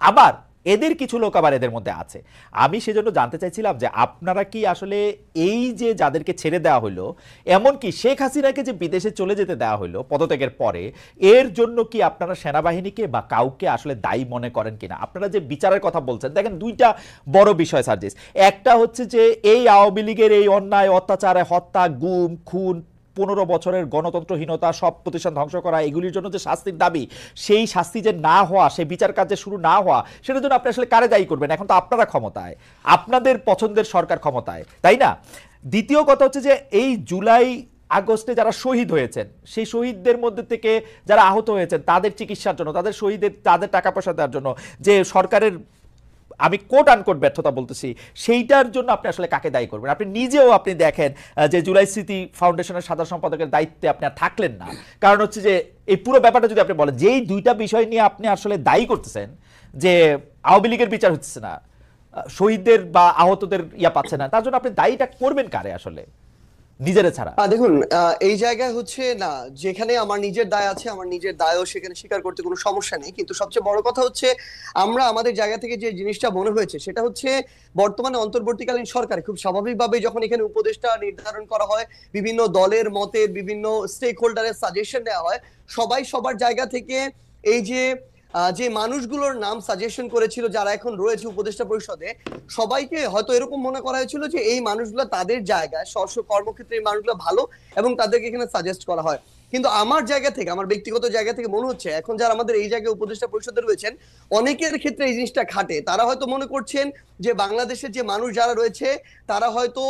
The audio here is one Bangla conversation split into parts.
আবার এদের কিছু লোক আবার এদের মধ্যে আছে। আমি সেজন্য জানতে চাইছিলাম যে আপনারা কি আসলে এই যে যাদেরকে ছেড়ে দেওয়া হলো, এমনকি শেখ হাসিনাকে যে বিদেশে চলে যেতে দেওয়া হলো পদত্যাগের পরে, এর জন্য কি আপনারা সেনাবাহিনীকে বা কাউকে আসলে দায়ী মনে করেন কিনা? আপনারা যে বিচারের কথা বলছেন, দেখেন দুইটা বড় বিষয় সার্জিস। একটা হচ্ছে যে এই আওয়ামী লীগের এই অন্যায় অত্যাচারে, হত্যা, গুম, খুন, 15 বছরের গণতন্ত্রহীনতা, সব প্রতিষ্ঠান ধ্বংস করা, এগুলির জন্য যে শাস্তির দাবি, সেই শাস্তি যে না হওয়া, সেই বিচার কার্যে শুরু না হওয়া, সেটার জন্য আপনি আসলে কারে দায়ী করবেন? এখন তো আপনারা ক্ষমতায়, আপনাদের পছন্দের সরকার ক্ষমতায়, তাই না? দ্বিতীয় কথা হচ্ছে যে এই জুলাই আগস্টে যারা শহীদ হয়েছেন, সেই শহীদদের মধ্যে থেকে যারা আহত হয়েছেন তাদের চিকিৎসার জন্য, তাদের শহীদের তাদের টাকা পয়সা দেওয়ার জন্য যে সরকারের, আমি কোট আনকোট ব্যর্থতা বলতেছি, সেইটার জন্য আপনি আসলে কাকে দায়ী করবেন? আপনি নিজেও আপনি দেখেন যে জুলাই স্মৃতি ফাউন্ডেশনের সাধারণ সম্পাদকের দায়িত্বে আপনি আর থাকলেন না। কারণ হচ্ছে যে এই পুরো ব্যাপারটা যদি আপনি বলেন, যেই দুইটা বিষয় নিয়ে আপনি আসলে দায়ী করতেছেন যে আওয়ামী লীগের বিচার হচ্ছে না, শহীদদের বা আহতদের ইয়া পাচ্ছে না, তার জন্য আপনি দায়ীটা করবেন কারে আসলে, নিজেরা ছাড়া? দেখুন, এই জায়গায় হচ্ছে না, যেখানে আমার নিজের দায় আছে, আমার নিজের দায়ও সেখানে স্বীকার করতে কোনো সমস্যা নেই। কিন্তু সবচেয়ে বড় কথা হচ্ছে, আমরা আমাদের জায়গা থেকে যে জিনিসটা মনে হয়েছে সেটা হচ্ছে, বর্তমানে অন্তর্বর্তীকালীন সরকার খুব স্বাভাবিকভাবে যখন এখানে উপদেষ্টা নির্ধারণ করা হয়, বিভিন্ন দলের মতের, বিভিন্ন স্টেক হোল্ডারের সাজেশন দেওয়া হয়, সবাই সবার জায়গা থেকে এই যে যে মানুষগুলোর নাম সাজেশন করেছিল যারা এখন রয়েছে উপদেষ্টা পরিষদে, সবাইকে হয়তো এরকম মনে করা হয়েছিল যে এই মানুষগুলো তাদের জায়গায় স্ব স্ব কর্মক্ষেত্রে এই মানুষগুলো ভালো এবং তাদেরকে এখানে সাজেস্ট করা হয়। কিন্তু আমার জায়গা থেকে, আমার ব্যক্তিগত জায়গা থেকে মনে হচ্ছে এখন যারা আমাদের এই জায়গায় উপদেষ্টা পরিষদে রয়েছেন, অনেকের ক্ষেত্রে এই জিনিসটা খাটে। তারা হয়তো মনে করছেন যে বাংলাদেশের যে মানুষ যারা রয়েছে তারা হয়তো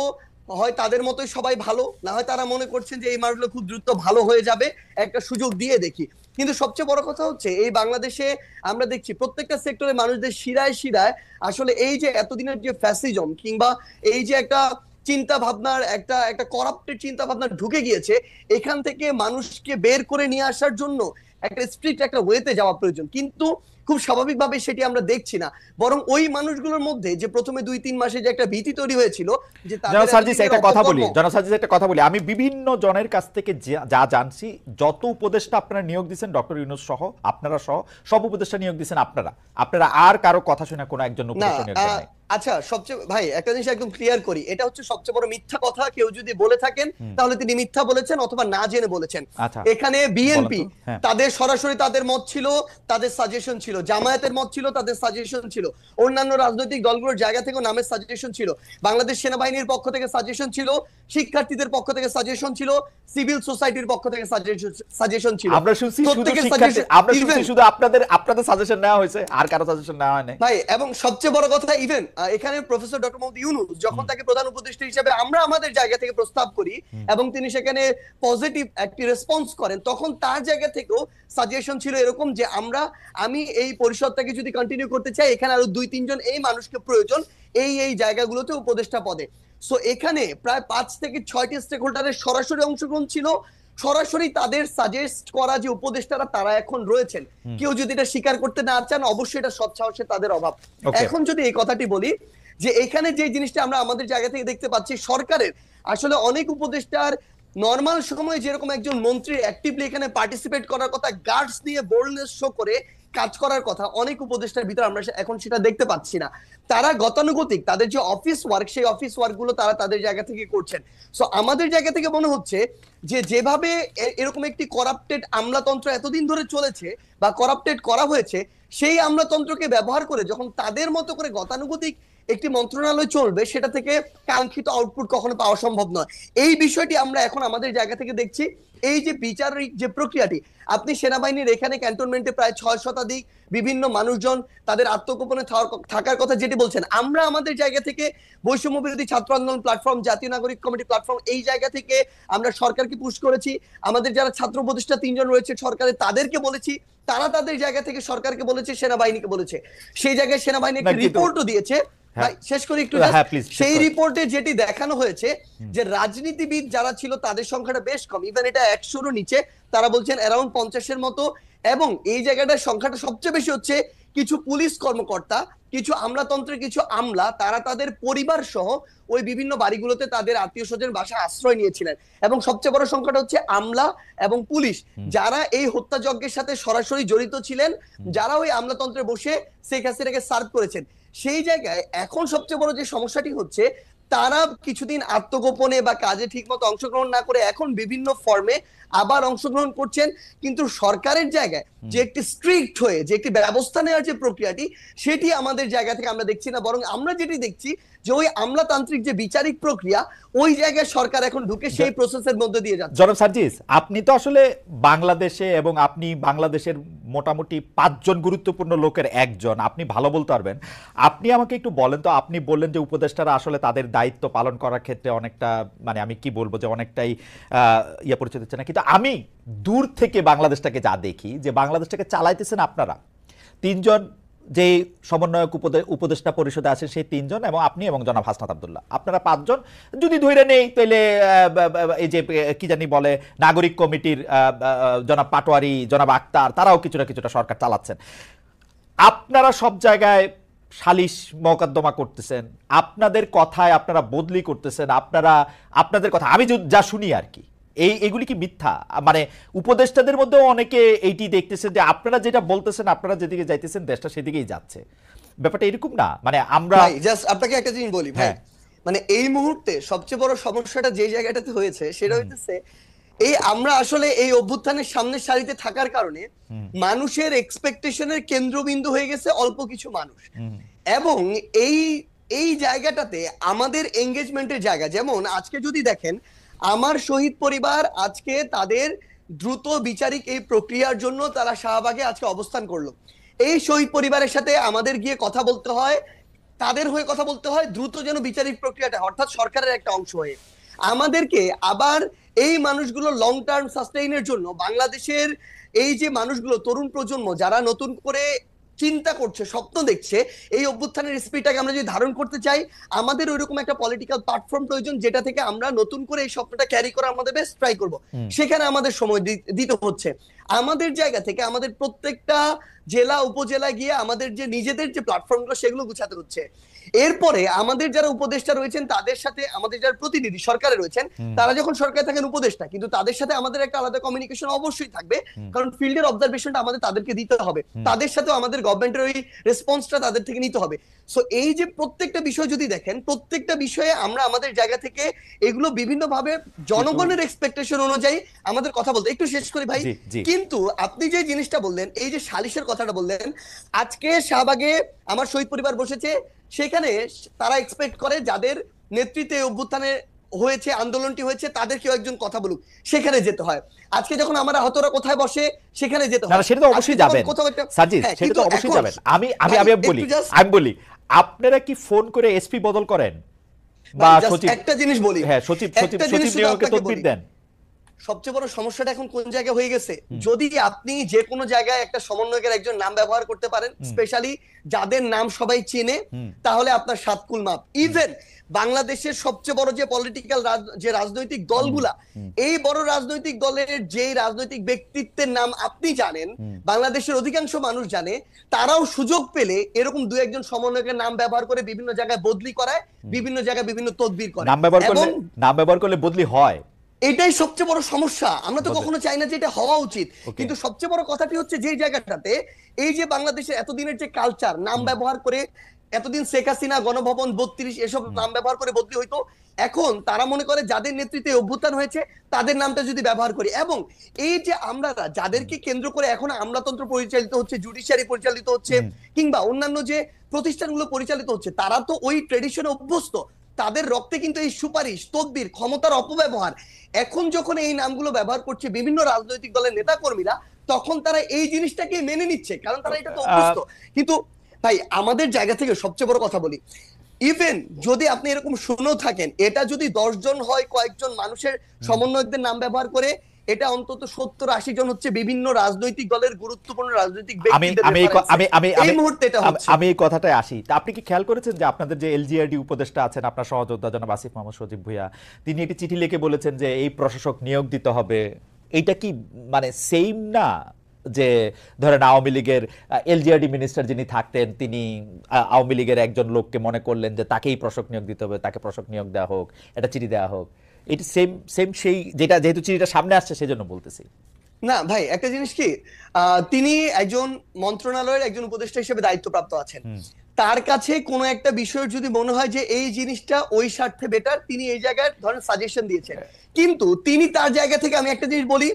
হয় তাদের মতোই সবাই ভালো, না হয় তারা মনে করছেন যে এই মানুষগুলো খুব দ্রুত ভালো হয়ে যাবে, একটা সুযোগ দিয়ে দেখি। কিন্তু সবচেয়ে বড় কথা হচ্ছে, এই বাংলাদেশে আমরা দেখছি প্রত্যেকটা সেক্টরে মানুষদের শিরায় শিরায় আসলে এই যে এতদিনের যে ফ্যাসিজম, কিংবা এই যে একটা চিন্তা ভাবনার একটা একটা করাপ্টেড চিন্তা ভাবনা ঢুকে গিয়েছে, এখান থেকে মানুষকে বের করে নিয়ে আসার জন্য একটা স্ট্রিক্ট একটা ওয়েতে যাওয়া প্রয়োজন। কিন্তু খুব স্বাভাবিকভাবে সেটি আমরা দেখছি না, বরং ওই মানুষগুলোর মধ্যে যে প্রথমে 2-3 মাসে যে একটা ভীতি তৈরি হয়েছিল যে তাদের একটা কথা বলি, আমি বিভিন্ন জনের কাছ থেকে যা জানছি, যত উপদেষ্টা আপনারা নিয়োগ দিচ্ছেন, ডক্টর ইউনূস সহ, আপনারা সহ সব উপদেষ্টা নিয়োগ দিচ্ছেন আপনারা, আর কারো কথা শুনে কোনো একজন উপদেষ্টা নিয়োগ দেন নাই। আচ্ছা, সবচেয়ে ভাই একটা জিনিস একদম ক্লিয়ার করি, এটা হচ্ছে সবচেয়ে বড় মিথ্যা কথা। কেউ যদি বলে থাকেন তাহলে তিনি মিথ্যা বলেছেন অথবা না জেনে বলেছেন। এখানে বিএনপি তাদের সরাসরি তাদের মত ছিল, তাদের সাজেশন ছিল, জামায়াতের মত ছিল, তাদের সাজেশন ছিল, অন্যান্য রাজনৈতিক দলগুলোর জায়গা থেকে নামের সাজেশন ছিল, বাংলাদেশ সেনাবাহিনীর পক্ষ থেকে সাজেশন ছিল, শিক্ষার্থীদের পক্ষ থেকে সাজেশন ছিল, সিভিল সোসাইটির পক্ষ থেকে সাজেশন ছিল। আমরা শুনছি শুধু আপনাদের সাজেশন নেওয়া হয়েছে, আর কারো সাজেশন নেওয়া হয় নাই ভাই। এবং সবচেয়ে বড় কথা, ইভেন এখানে প্রফেসর ডক্টর মোহাম্মদ ইউনূস যখন তাকে প্রধান উপদেষ্টা হিসেবে আমরা আমাদের জায়গা থেকে প্রস্তাব করি এবং তিনি সেখানে পজিটিভ একটি রেসপন্স করেন, তখন তার জায়গা থেকেও সাজেশন ছিল এরকম যে আমি এই পরিষদটাকে যদি কন্টিনিউ করতে চাই, এখানে আরো 2-3 জন এই মানুষকে প্রয়োজন এই জায়গাগুলোতে উপদেষ্টা পদে। সো এখানে প্রায় 5 থেকে 6টি স্টেক হোল্ডারের সরাসরি অংশগ্রহণ ছিল, সরাসরি তাদের সাজেস্ট করা যে উপদেষ্টারা তারা এখন রয়েছেন। কেউ যদি এটা স্বীকার করতে না চান, অবশ্যই এটা সৎ সাহসে তাদের অভাব। এখন যদি এই কথাটি বলি যে এখানে যে জিনিসটা আমরা আমাদের জায়গা থেকে দেখতে পাচ্ছি, সরকারের আসলে অনেক উপদেষ্টার নরমাল সময় যেরকম একজন মন্ত্রী অ্যাক্টিভলি এখানে পার্টিসিপেট করার কথা, গার্ডস নিয়ে বোল্ডনেস শো করে কাজ করার কথা, অনেক উপদেষ্টার ভিতরে আমরা এখন সেটা দেখতে পাচ্ছি না। তারা গতানুগতিক তাদের যে অফিস ওয়ার্ক, সেই অফিস ওয়ার্ক গুলো তারা তাদের জায়গা থেকে করছেন। সো আমাদের জায়গা থেকে মনে হচ্ছে যে যেভাবে এরকম একটি করাপ্টেড আমলাতন্ত্র এতদিন ধরে চলেছে বা করাপ্টেড করা হয়েছে, সেই আমলাতন্ত্রকে ব্যবহার করে যখন তাদের মতো করে গতানুগতিক একটি মন্ত্রণালয় চলবে, সেটা থেকে কাঙ্ক্ষিত আউটপুট কখনো পাওয়া সম্ভব নয়। এই বিষয়টি আমরা এখন আমাদের জায়গা থেকে দেখছি। এই যে বিচারিক যে প্রক্রিয়াটি, আপনি সেনাবাহিনীর এখানে ক্যান্টনমেন্টে প্রায় 6 শতাধিক বিভিন্ন মানুষজন তাদের আত্মগোপনে থাকার কথা যেটি বলছেন, আমরা আমাদের জায়গা থেকে বৈষম্য বিরোধী ছাত্র আন্দোলন প্ল্যাটফর্ম, জাতীয় নাগরিক কমিটি প্ল্যাটফর্ম, এই জায়গা থেকে আমরা সরকারকে পুশ করেছি। আমাদের যারা ছাত্র উপদেষ্টা 3 জন রয়েছে সরকারে, তাদেরকে বলেছি, তারা তাদের জায়গা থেকে সরকারকে বলেছে, সেনাবাহিনীকে বলেছে। সেই জায়গায় সেনাবাহিনী একটা রিপোর্টও দিয়েছে। শেষ করি একটু, সেই রিপোর্টে যেটি দেখানো হয়েছে যে রাজনীতিবিদ যারা ছিল তাদের সংখ্যাটা বেশ কম, ইভেন এটা 100-রও নিচে, তারা বলছেন অ্যারাউন্ড 50-এর মতো। এবং এই জায়গাটার সংখ্যাটা সবচেয়ে বেশি হচ্ছে কিছু পুলিশ কর্মকর্তা, কিছু আমলাতন্ত্রের কিছু আমলা, তারা তাদের পরিবার সহ ওই বিভিন্ন বাড়িগুলোতে তাদের আত্মীয় স্বজন বাসায় আশ্রয় নিয়েছিলেন। এবং সবচেয়ে বড় সংখ্যাটা হচ্ছে আমলা এবং পুলিশ, যারা এই হত্যাযজ্ঞের সাথে সরাসরি জড়িত ছিলেন, যারা ওই আমলাতন্ত্রে বসে শেখ হাসিনাকে সার্ভ করেছেন। সেই জায়গায় এখন সবচেয়ে বড় যে সমস্যাটি হচ্ছে, তারা কিছুদিন আত্মগোপনে বা কাজে ঠিকমতো অংশগ্রহণ না করে এখন বিভিন্ন ফর্মে আবার অংশগ্রহণ করছেন। কিন্তু সরকারের জায়গায় যে একটি স্ট্রিক্ট হয়ে যে একটি ব্যবস্থা নেওয়ার যে প্রক্রিয়াটি, সেটি আমাদের জায়গা থেকে আমরা দেখছি না। বরং আমরা যেটি দেখছি যে ওই আমলাতান্ত্রিক যে বিচারিক প্রক্রিয়া, ওই জায়গায় সরকার এখন ঢুকে সেই প্রসেসের মধ্যে দিয়ে যাচ্ছে। জনাব সার্জিস, আপনি তো আসলে বাংলাদেশে, এবং আপনি বাংলাদেশের মোটামুটি 5 জন গুরুত্বপূর্ণ লোকের একজন, আপনি ভালো বলতে পারবেন। আপনি আমাকে একটু বলেন তো, আপনি বললেন যে উপদেষ্টারা আসলে তাদের দায়িত্ব পালন করার ক্ষেত্রে অনেকটা, মানে আমি কি বলবো, যে অনেকটাই পরিচয় দিচ্ছে না। কিন্তু আমি দূর থেকে বাংলাদেশটাকে যা দেখি, যে বাংলাদেশটাকে চালাইতেছেন আপনারা 3 জন, যে সমন্বয়ক উপদেষ্টা পরিষদে আছেন সেই 3 জন, এবং আপনি এবং জনাব হাসনাত আব্দুল্লাহ, আপনারা 5 জন যদি ধরে নেই, তাহলে এই যে কি জানি বলে নাগরিক কমিটির জনাব পাটোয়ারি, জনাব আক্তার, তারাও কিছুটা সরকার চালাচ্ছেন। আপনারা সব জায়গায় সালিশ মোকদ্দমা করতেছেন, আপনাদের কথায় আপনারা বদলি করতেছেন, আপনাদের কথা আমি যা শুনি আর কি, এইগুলি কি মিথ্যা? মানে উপদেষ্টাদের মধ্যেও অনেকে এইটি দেখতেছেন যে আপনারা যেটা বলতেছেন, আপনারা যেদিকে যাইতেছেন দেশটা সেদিকেই যাচ্ছে। ব্যাপারটা এরকম না? মানে আমরা জাস্ট আপনাকে একটা জিনিস বলি ভাই, মানে এই মুহূর্তে সবচেয়ে বড় সমস্যাটা যে জায়গাটাতে হয়েছে, সেটা হইতেছে এই আমরা আসলে এই অভ্যুত্থানের সামনের সারিতে থাকার কারণে মানুষের এক্সপেকটেশনের কেন্দ্রবিন্দু হয়ে গেছে অল্প কিছু মানুষ। এবং এই জায়গাটাতে আমাদের এঙ্গেজমেন্টের জায়গা, যেমন আজকে যদি দেখেন, আমার শহীদ পরিবার আজকে তাদের দ্রুত বিচারিক এই প্রক্রিয়ার জন্য তারা শাহবাগে আজকে অবস্থান করলো। এই শহীদ পরিবারের সাথে আমাদের গিয়ে কথা বলতে হয়, তাদের হয়ে কথা বলতে হয়, দ্রুত যেন বিচারিক প্রক্রিয়াটা, অর্থাৎ সরকারের একটা অংশ হয়ে আমাদেরকে আবার এই মানুষগুলো লং টার্ম সাস্টেইনের জন্য বাংলাদেশের এই যে মানুষগুলো, তরুণ প্রজন্ম যারা নতুন করে চিন্তা করছে, স্বপ্ন দেখছে, এই অভ্যুত্থানের স্পিরিটটাকে আমরা যদি ধারণ করতে চাই, আমাদের ওইরকম একটা পলিটিক্যাল প্ল্যাটফর্ম প্রয়োজন, যেটা থেকে আমরা নতুন করে এই স্বপ্নটা ক্যারি করা আমাদের বেস্ট ট্রাই করব। সেখানে আমাদের সময় দিতে হচ্ছে। আমাদের জায়গা থেকে আমাদের প্রত্যেকটা জেলা উপজেলা গিয়ে আমাদের যে নিজেদের যে প্ল্যাটফর্মগুলো, সেগুলো গুছাতে হচ্ছে। এরপরে আমাদের যারা উপদেষ্টা রয়েছেন, তাদের সাথে আমাদের যারা প্রতিনিধি সরকারে রয়েছেন, তারা যখন সরকারে থাকেন উপদেষ্টা, কিন্তু তাদের সাথে আমাদের একটা আলাদা কমিউনিকেশন অবশ্যই থাকবে, কারণ ফিল্ডের অবজারভেশনটা আমাদের তাদেরকে দিতে হবে, তাদের সাথেও আমাদের গভর্নমেন্টের ওই রেসপন্সটা তাদের থেকে নিতে হবে। সো এই যে প্রত্যেকটা বিষয় যদি দেখেন, প্রত্যেকটা বিষয়ে আমরা আমাদের জায়গা থেকে এগুলো বিভিন্নভাবে জনগণের এক্সপেকটেশন অনুযায়ী আমাদের কথা বলতে। একটু শেষ করি ভাই, কিন্তু আপনি যে জিনিসটা বললেন, এই যে সালিশের কথাটা বললেন, আজকে শাহবাগে আমার শহীদ পরিবার বসেছে, সেখানে তারা এক্সপেক্ট করে যাদের নেতৃত্বে অভ্যুত্থানে হয়েছে, আন্দোলনটি হয়েছে, তাদের কেউ একজন কথা বলুক, সেখানে যেতে হয়। আজকে যখন আমার আহতরা কোথায় বসে, সেখানে যেতে হয়। সেটা তো অবশ্যই যাবেন সাজিদ, সেটা তো অবশ্যই যাবেন। আমি বলি আপনারা কি ফোন করে এসপি বদল করেন বা সচিব? একটা জিনিস বলি, হ্যাঁ, সচিব নিয়োগকে তদবির দেন। সবচেয়ে বড় সমস্যাটা এখন কোন জায়গায় হয়ে গেছে, যদি আপনি যে কোনো জায়গায় একটা সমন্বয়কের একজন নাম ব্যবহার করতে পারেন, স্পেশালি যাদের নাম সবাই চেনে, তাহলে আপনার সাতকুল মাপ। ইভেন বাংলাদেশের সবচেয়ে বড় যে পলিটিক্যাল যে রাজনৈতিক দলগুলা, এই বড় রাজনৈতিক দলের যে রাজনৈতিক ব্যক্তিত্বের নাম আপনি জানেন, বাংলাদেশের অধিকাংশ মানুষ জানে, তারাও সুযোগ পেলে এরকম দু একজন সমন্বয়কের নাম ব্যবহার করে বিভিন্ন জায়গায় বদলি করায়, বিভিন্ন জায়গায় বিভিন্ন তদবির করে। নাম ব্যবহার করলে বদলি হয়, এটাই সবচেয়ে বড় সমস্যা। আমরা তো কখনো চাই না যে এটা হওয়া উচিত, কিন্তু সবচেয়ে বড় কথাটি হচ্ছে যে জায়গাটাতে এই যে বাংলাদেশের এতদিনের যে কালচার, নাম ব্যবহার করে, এতদিন শেখ হাসিনা, গণভবন 32 এসব নাম ব্যবহার করে বদলি হইতো, এখন তারা মনে করে যাদের নেতৃত্বে অভ্যুত্থান হয়েছে তাদের নামটা যদি ব্যবহার করি, এবং এই যে আমরা যাদেরকে কেন্দ্র করে এখন আমলাতন্ত্র পরিচালিত হচ্ছে, জুডিশিয়ারি পরিচালিত হচ্ছে, কিংবা অন্যান্য যে প্রতিষ্ঠানগুলো পরিচালিত হচ্ছে, তারা তো ওই ট্রেডিশনে অভ্যস্ত, তাদের রক্তে কিন্তু এই সুপারিশ, তদবির, ক্ষমতার অপব্যবহার, এখন যখন এই নামগুলো ব্যবহার করছে বিভিন্ন রাজনৈতিক দলের নেতা কর্মীরা, তখন তারা এই জিনিসটাকে মেনে নিচ্ছে, কারণ তারা এটা তো অভ্যস্ত। কিন্তু ভাই, আমাদের জায়গা থেকে সবচেয়ে বড় কথা বলি, ইভেন যদি আপনি এরকম শুনেও থাকেন, এটা যদি 10 জন হয়, কয়েকজন মানুষের সমন্বয়কদের নাম ব্যবহার করে, এটা অন্তত 70-80 জন হচ্ছে বিভিন্ন রাজনৈতিক দলের গুরুত্বপূর্ণ রাজনৈতিক ব্যক্তিদের। আমি এই কথাটাই আসি। আপনি কি খেয়াল করেছেন যে আপনাদের যে এলজিআরডি উপদেষ্টা আছেন, আপনার সহযোদ্ধা জনাব আসিফ মোহাম্মদ সজীব ভুঁইয়া, তিনি একটি চিঠি লিখে বলেছেন যে এই প্রশাসক নিয়োগ দিতে হবে। এইটা কি মানে সেম না যে ধরেন আওয়ামী লীগের এলজিআরডি মিনিস্টার যিনি থাকতেন তিনি আওয়ামী লীগের একজন লোককে মনে করলেন যে তাকেই প্রশাসক নিয়োগ দিতে হবে, তাকে প্রশাসক নিয়োগ দেওয়া হোক, এটা চিঠি দেওয়া হোক। এটা সেম সেম সেই যেটা, যেহেতু চিঠিটা সামনে আসছে সেজন্য বলতেছি। না ভাই, একটা জিনিস কি, তিনি একজন মন্ত্রণালয়ের একজন উপদেষ্টা হিসেবে দায়িত্বপ্রাপ্ত আছেন। তার কাছে কোনো একটা বিষয়ের যদি মনে হয় যে এই জিনিসটা ওই স্বার্থে বেটার, তিনি এই জায়গায় ধরেন সাজেশন দিয়েছেন, কিন্তু তিনি তার জায়গা থেকে, আমি একটা জিনিস বলি,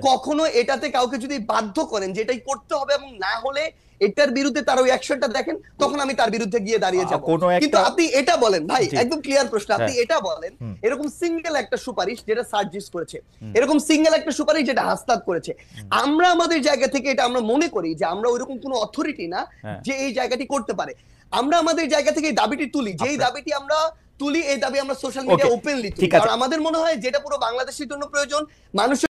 কখনো এটাতে কাউকে যদি বাধ্য করেন যে এটাই করতে হবে এবং না হলে এটার বিরুদ্ধে তার ওই অ্যাকশনটা দেখেন, তখন আমি তার বিরুদ্ধে গিয়ে দাঁড়িয়ে যাব। কিন্তু আপনি এটা বলেন ভাই, একদম ক্লিয়ার প্রশ্ন, আপনি এটা বলেন এরকম সিঙ্গেল একটা সুপারিশ যেটা সার্জিস করেছে, এরকম সিঙ্গেল একটা সুপারিশ যেটা হাসনাত করেছে, আমরা আমাদের জায়গা থেকে এটা আমরা মনে করি যে আমরা ওইরকম কোনো অথরিটি না যে এই জায়গাটি করতে পারে। আমরা আমাদের জায়গা থেকে এই দাবিটি তুলি, যেই দাবিটি আমরা তুলি, এই দাবি আমরা সোশ্যাল মিডিয়া ওপেনলি তুলি, কারণ আমাদের মনে হয় যেটা পুরো বাংলাদেশের জন্য প্রয়োজন, মানুষ